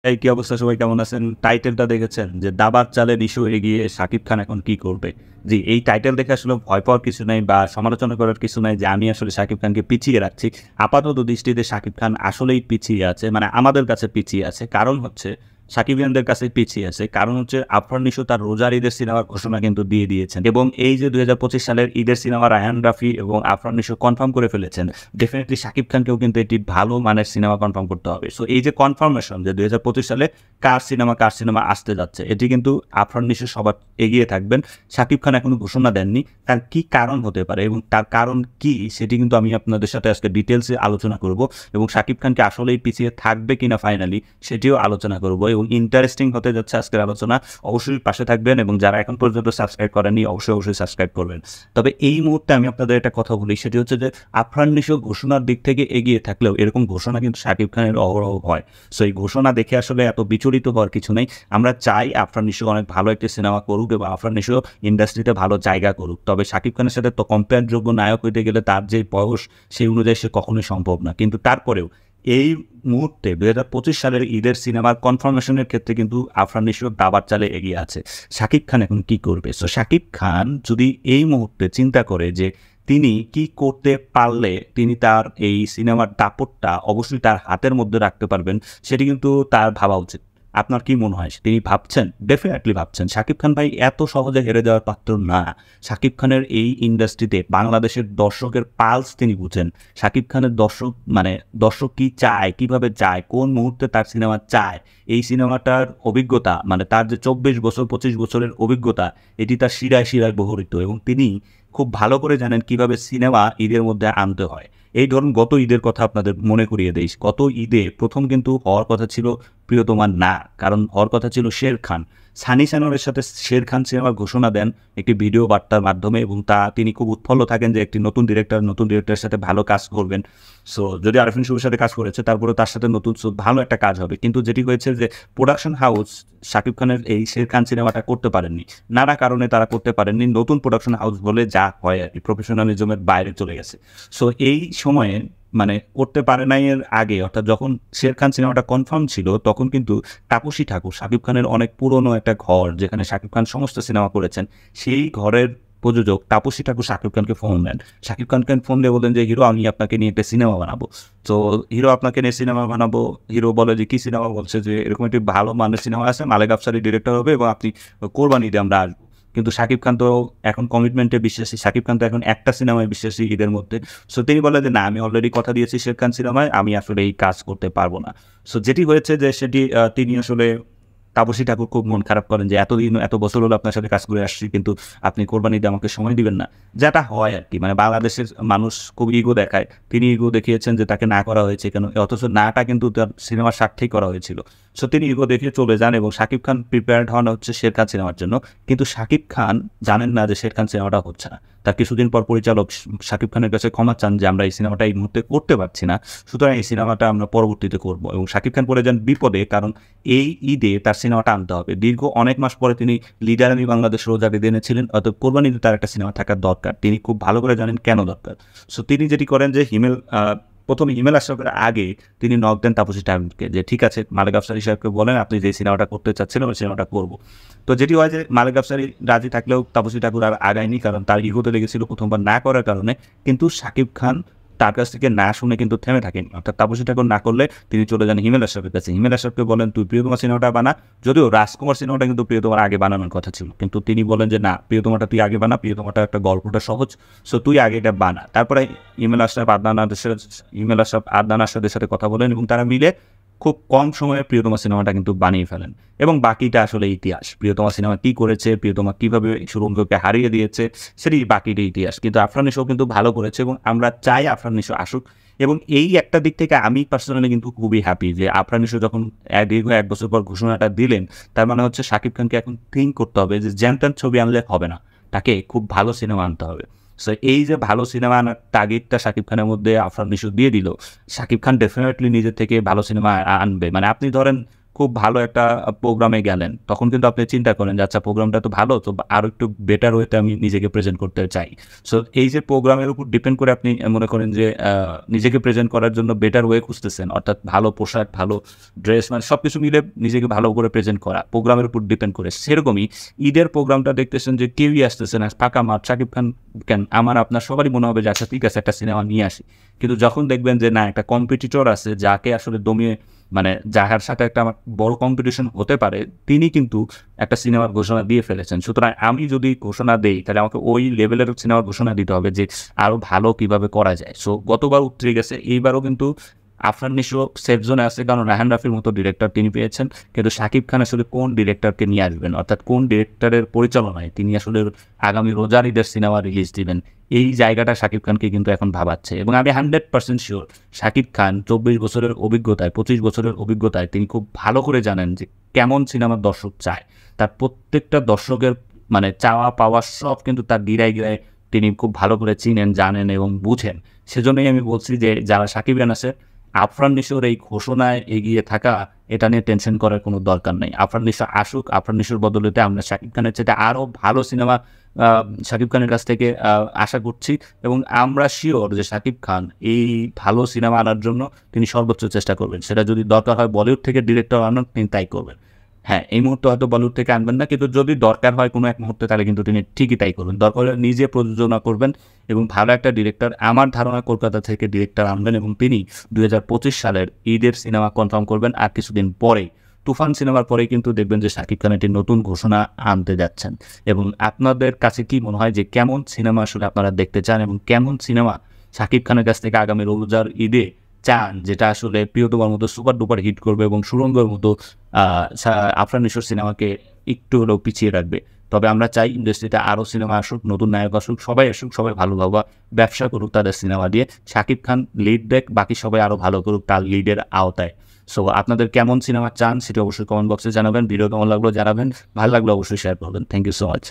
এই কি অবস্থা, সবাই কেমন আছেন? টাইটেলটা দেখেছেন যে দাবার চালে নিশু এগিয়ে শাকিব খান এখন কি করবে? জি, এই টাইটেল দেখে আসলে ভয় পাওয়ার কিছু নাই বা সমালোচনা করার কিছু নাই যে আমি আসলে শাকিব খানকে পিছিয়ে রাখছি। আপাতত দৃষ্টিতে শাকিব খান আসলেই পিছিয়ে আছে, মানে আমাদের কাছে পিছিয়ে আছে। কারণ হচ্ছে সাকিবিয়ানদের কাছে পিছিয়ে আছে। কারণ হচ্ছে আফরান নিশো তার রোজার ঈদের সিনেমার ঘোষণা কিন্তু দিয়ে দিয়েছেন এবং এই যে ২০২৫ সালের ঈদের সিনেমা রায়হান রাফি এবং আফরান নিশো কনফার্ম করে ফেলেছেন। ডেফিনিটলি শাকিব খানকেও কিন্তু এটি ভালো মানের সিনেমা কনফার্ম করতে হবে। সো এই যে কনফার্মেশন যে ২০২৫ সালে কার সিনেমা আসতে যাচ্ছে, এটি কিন্তু আফরান নিশো সবার এগিয়ে থাকবেন। শাকিব খান এখনো ঘোষণা দেননি। তার কি কারণ হতে পারে এবং তার কারণ কি সেটি কিন্তু আমি আপনাদের সাথে আজকে ডিটেলসে আলোচনা করব এবং শাকিব খানকে আসলেই পিছিয়ে থাকবে কিনা ফাইনালি সেটিও আলোচনা করব এবং ইন্টারেস্টিং হতে যাচ্ছে আজকের আলোচনা। অবশ্যই পাশে থাকবেন এবং যারা এখন পর্যন্ত সাবস্ক্রাইব করেননি অবশ্যই সাবস্ক্রাইব করবেন। তবে এই মুহূর্তে আমি আপনাদের একটা কথা বলি, সেটি হচ্ছে যে আফরান নিশো ঘোষণার দিক থেকে এগিয়ে থাকলেও এরকম ঘোষণা কিন্তু শাকিব খানের অহরহ হয়। সো এই ঘোষণা দেখে আসলে এত বিচলিত হওয়ার কিছু নেই। আমরা চাই আফরান নিশো অনেক ভালো একটি সিনেমা করুক এবং আফরান নিশো ইন্ডাস্ট্রিতে ভালো জায়গা করুক। তবে শাকিব খানের সাথে তো কম্পেয়ারযোগ্য নায়ক হইতে গেলে তার যে বয়স সেই অনুযায়ী সে কখনোই সম্ভব না। কিন্তু তারপরেও এই মুহূর্তে ২০২৫ সালের ঈদের সিনেমার কনফার্মেশনের ক্ষেত্রে কিন্তু আফরান নিশো দাবার চালে এগিয়ে আছে। শাকিব খান এখন কি করবে? সো শাকিব খান যদি এই মুহূর্তে চিন্তা করে যে তিনি কি করতে পারলে তিনি তার এই সিনেমার দাপটটা অবশ্যই তার হাতের মধ্যে রাখতে পারবেন, সেটি কিন্তু তার ভাবা উচিত। আপনার কি মনে হয় তিনি ভাবছেন? ডেফিনেটলি ভাবছেন। শাকিব খান ভাই এত সহজে হেরে যাওয়ার পাত্র না। শাকিব খানের এই ইন্ডাস্ট্রিতে বাংলাদেশের দর্শকের পালস তিনি বুঝেন। শাকিব খানের দর্শক কি চায়, কিভাবে চায়, কোন মুহূর্তে তার সিনেমা চায়, এই সিনেমাটার অভিজ্ঞতা, মানে তার যে ২৪ বছর ২৫ বছরের অভিজ্ঞতা, এটি তার শিরায় শিরায় বহরিত এবং তিনি খুব ভালো করে জানেন কিভাবে সিনেমা ঈদের মধ্যে আনতে হয়। এই ধরুন গত ঈদের কথা আপনাদের মনে করিয়ে দেই। গত ঈদে প্রথম কিন্তু হওয়ার কথা ছিল প্রিয়তমা না, কারণ হওয়ার কথা ছিল শের খান। সানি সানোয়ারের সাথে শের খান সিনেমার ঘোষণা দেন একটি ভিডিও বার্তার মাধ্যমে এবং তিনি খুব উৎফুল্ল থাকেন যে একটি নতুন ডিরেক্টরের সাথে ভালো কাজ করবেন। সো যদি আরিফিন শুভের সাথে কাজ করেছে তারপরে তার সাথে নতুন ভালো একটা কাজ হবে। কিন্তু যেটি হয়েছে যে প্রোডাকশন হাউস শাকিব খানের এই শের খান সিনেমাটা করতে পারেননি, নানা কারণে তারা করতে পারেননি। নতুন প্রোডাকশন হাউস বলে যা হয় আর কি, প্রফেশনালিজমের বাইরে চলে গেছে। সো এই সময়ে করতে পারে নাই এর আগে, অর্থাৎ যখন শের খান সিনেমাটা কনফার্ম ছিল তখন কিন্তু তাপসী ঠাকুর, শাকিব খানের অনেক পুরনো একটা ঘর যেখানে শাকিব খান সমস্ত সিনেমা করেছেন, সেই ঘরের প্রযোজক তাপসী ঠাকুর শাকিব খানকে ফোন দেন। শাকিব খানকে ফোন দিয়ে বলেন যে হিরো, আমি আপনাকে নিয়ে একটা সিনেমা বানাবো। তো হিরো আপনাকে নিয়ে সিনেমা বানাবো, হিরো বলে যে কি সিনেমা? বলছে যে এরকম একটি ভালো মানের সিনেমা আছে, মালেক আফসারি ডিরেক্টর হবে এবং আপনি কোরবানি দিয়ে আমরা আসবো। কিন্তু শাকিব খান তো এখন কমিটমেন্টে বিশ্বাসী, শাকিব খান তো এখন একটা সিনেমায় বিশ্বাসী ঈদের মধ্যে। সো তিনি বলে যে না, আমি অলরেডি কথা দিয়েছি শের খান সিনেমায়, আমি আসলে এই কাজ করতে পারবো না। সো যেটি হয়েছে যে সেটি তিনি আসলে তাপসী ঠাকুর খুব মন খারাপ করেন যে এতদিন এত বছর হলো আপনার সাথে কাজ করে আসছি কিন্তু আপনি কোরবানিতে আমাকে সময় দিবেন না। যেটা হয় আর কি, বাংলাদেশের মানুষ খুব ইগো দেখায়। তিনি ইগো দেখিয়েছেন যে তাকে না করা হয়েছে কেন, অথচ নাটা কিন্তু তার সিনেমার স্বার্থেই করা হয়েছিল। সো তিনি ইগো দেখিয়ে চলে যান এবং শাকিব খান প্রিপেয়ার্ড হন হচ্ছে শের খান সিনেমার জন্য। কিন্তু শাকিব খান জানেন না যে শের খান সিনেমাটা হচ্ছে না। তার কিছুদিন পর পরিচালক শাকিব খানের কাছে ক্ষমা চান যে আমরা এই সিনেমাটা এই মুহূর্তে করতে পারছি না, সুতরাং এই সিনেমাটা আমরা পরবর্তীতে করবো। এবং শাকিব খান পড়ে যান বিপদে, কারণ এই ঈদে তার সিনেমাটা আনতে হবে। দীর্ঘ অনেক মাস পরে তিনি লিডার আমি বাংলাদেশ রোজার ঈদে এনেছিলেন, অর্থাৎ কোরবানিতে তার একটা সিনেমা থাকার দরকার। তিনি খুব ভালো করে জানেন কেন দরকার। সো তিনি যেটি করেন যে প্রথমে হিমেল আশরাফের আগে তিনি নক দেন তাপসী ঠাকুরকে যে ঠিক আছে, মালেক আফসারি সাহেবকে বলেন আপনি যে সিনেমাটা করতে চাচ্ছেন ওই সিনেমাটা করবো। তো যেটি হয় যে মালেক আফসারি রাজি থাকলেও তাপসী ঠাকুর আর আগায়নি, কারণ তার ইগোতে লেগেছিল প্রথমবার না করার কারণে। কিন্তু শাকিব খান তার কাছ থেকে না শুনে কিন্তু থেমে থাকেন, অর্থাৎ তাপসী ঠাকুর না করলে তিনি চলে যান হিমেল আশরাফের কাছে। হিমেল আশরাফকে বলেন তুই প্রিয়তমা সিনেমাটা বানা, যদিও রাজকুমার সিনেমাটা কিন্তু প্রিয়তমার আগে বানানোর কথা ছিল, কিন্তু তিনি বলেন যে না, প্রিয়তমাটা তুই আগে বানা, প্রিয়তমাটা একটা গল্পটা সহজ, সো তুই আগে এটা বানা। তারপরে হিমেল আশরাফ আদনান আশরাফের সাথে কথা বলেন এবং তারা মিলে খুব কম সময়ে প্রিয়তমা সিনেমাটা কিন্তু বানিয়ে ফেলেন। এবং বাকিটা আসলে ইতিহাস। প্রিয়তমা সিনেমা কি করেছে, প্রিয়তমা কিভাবে সুরঙ্গকে হারিয়ে দিয়েছে, সেটি বাকিটা ইতিহাস। কিন্তু আফরান নিশো কিন্তু ভালো করেছে এবং আমরা চাই আফরান নিশো আসুক। এবং এই একটা দিক থেকে আমি পার্সোনালি কিন্তু খুবই হ্যাপি যে আফরান নিশো যখন দীর্ঘ ১ বছর পর ঘোষণাটা দিলেন, তার মানে হচ্ছে শাকিব খানকে এখন থিঙ্ক করতে হবে যে জ্যামত্যান ছবি আনলে হবে না, তাকে খুব ভালো সিনেমা আনতে হবে। সো এই যে ভালো সিনেমা আনার টার্গেটটা শাকিব খানের মধ্যে আফরান নিশো দিয়ে দিল, শাকিব খান ডেফিনেটলি নিজের থেকে ভালো সিনেমা আনবে। আপনি ধরেন খুব ভালো একটা প্রোগ্রামে গেলেন, তখন কিন্তু আপনি চিন্তা করেন যে আচ্ছা প্রোগ্রামটা তো ভালো, তো আরও একটু বেটার ওয়েতে আমি নিজেকে প্রেজেন্ট করতে চাই। সো এই যে প্রোগ্রামের উপর ডিপেন্ড করে আপনি মনে করেন যে নিজেকে প্রেজেন্ট করার জন্য বেটার ওয়ে খুঁজতেছেন, অর্থাৎ ভালো পোশাক, ভালো ড্রেস, মানে সব কিছু মিলে নিজেকে ভালো করে প্রেজেন্ট করা প্রোগ্রামের উপর ডিপেন্ড করে। সেরকমই ঈদের প্রোগ্রামটা দেখতেছেন যে কেউই আসতেছে না, ফাঁকা মাঠ, শাকিব খান কেন, আমার আপনার সবারই মনে হবে যে আচ্ছা ঠিক আছে একটা সিনেমা নিয়ে আসি। কিন্তু যখন দেখবেন যে না, একটা কম্পিটিটর আছে যাকে আসলে দমিয়ে, মানে যাহার সাথে একটা আমার বড় কম্পিটিশন হতে পারে, তিনি কিন্তু একটা সিনেমার ঘোষণা দিয়ে ফেলেছেন। সুতরাং আমি যদি ঘোষণা দেই তাহলে আমাকে ওই লেভেলের সিনেমার ঘোষণা দিতে হবে যে আরও ভালো কিভাবে করা যায়। সো গতবার উতরে গেছে, এইবারও কিন্তু আফরান নিশো সেফ জোনে আছে, কারণ রায়হান রাফির মতো ডিরেক্টর তিনি পেয়েছেন। কিন্তু শাকিব খান আসলে কোন ডিরেক্টরকে নিয়ে আসবেন, অর্থাৎ কোন ডিরেক্টরের পরিচালনায় তিনি আসলে আগামী রোজার ঈদের সিনেমা রিলিজ দিবেন, এই জায়গাটা শাকিব খানকে কিন্তু এখন ভাবাচ্ছে। এবং আমি 100% শিওর শাকিব খান 24 বছরের অভিজ্ঞতায়, 25 বছরের অভিজ্ঞতায় তিনি খুব ভালো করে জানেন যে কেমন সিনেমার দর্শক চায়। তার প্রত্যেকটা দর্শকের মানে চাওয়া পাওয়া সব কিন্তু তার গিরায় গিরায় তিনি খুব ভালো করে চিনেন, জানেন এবং বুঝেন। সেজন্যই আমি বলছি যে যারা শাকিবিয়ান আছে, আফরান নিশোর এই ঘোষণায় এগিয়ে থাকা, এটা নিয়ে টেনশন করার কোনো দরকার নেই। আফরান নিশো আসুক, আফরান নিশোর বদলেতে আমরা শাকিব খানের চেয়ে আরও ভালো সিনেমা শাকিব খানের কাছ থেকে আশা করছি। এবং আমরা শিওর যে শাকিব খান এই ভালো সিনেমা আনার জন্য তিনি সর্বোচ্চ চেষ্টা করবেন। সেটা যদি দরকার হয় বলিউড থেকে ডিরেক্টর আনার, তিনি তাই করবেন। হ্যাঁ, এই মুহূর্তে হয়তো বলিউড থেকে আনবেন না, কিন্তু যদি দরকার হয় কোনো এক মুহূর্তে, তাহলে কিন্তু তিনি ঠিকই তাই করবেন। দরকার হলে নিজে প্রযোজনা করবেন এবং ভালো একটা ডিরেক্টর, আমার ধারণা কলকাতা থেকে ডিরেক্টর আনবেন, এবং তিনি 2025 সালের ঈদের সিনেমা কনফার্ম করবেন। আর কিছুদিন পরেই, তুফান সিনেমার পরেই কিন্তু দেখবেন যে শাকিব খান একটি নতুন ঘোষণা আনতে যাচ্ছেন। এবং আপনাদের কাছে কি মনে হয় যে কেমন সিনেমা আসলে আপনারা দেখতে চান, এবং কেমন সিনেমা শাকিব খানের কাছ থেকে আগামী রোজার ঈদে চান, যেটা আসলে প্রিয়তমার মতো সুপার ডুপার হিট করবে এবং সুরঙ্গের মতো আফরান নিশোর সিনেমাকে একটু হলেও পিছিয়ে রাখবে? তবে আমরা চাই ইন্ডাস্ট্রিতে আরও সিনেমা আসুক, নতুন নায়ক আসুক, সবাই আসুক, সবাই ভালো ব্যবসা করুক তাদের সিনেমা দিয়ে। শাকিব খান লিড দেখ, বাকি সবাই আরও ভালো করুক তার লিডের আওতায়। সো আপনাদের কেমন সিনেমা চান সেটা অবশ্যই কমেন্ট বক্সে জানাবেন। ভিডিও কেমন লাগলো জানাবেন, ভালো লাগলো অবশ্যই শেয়ার করবেন। Thank you so much.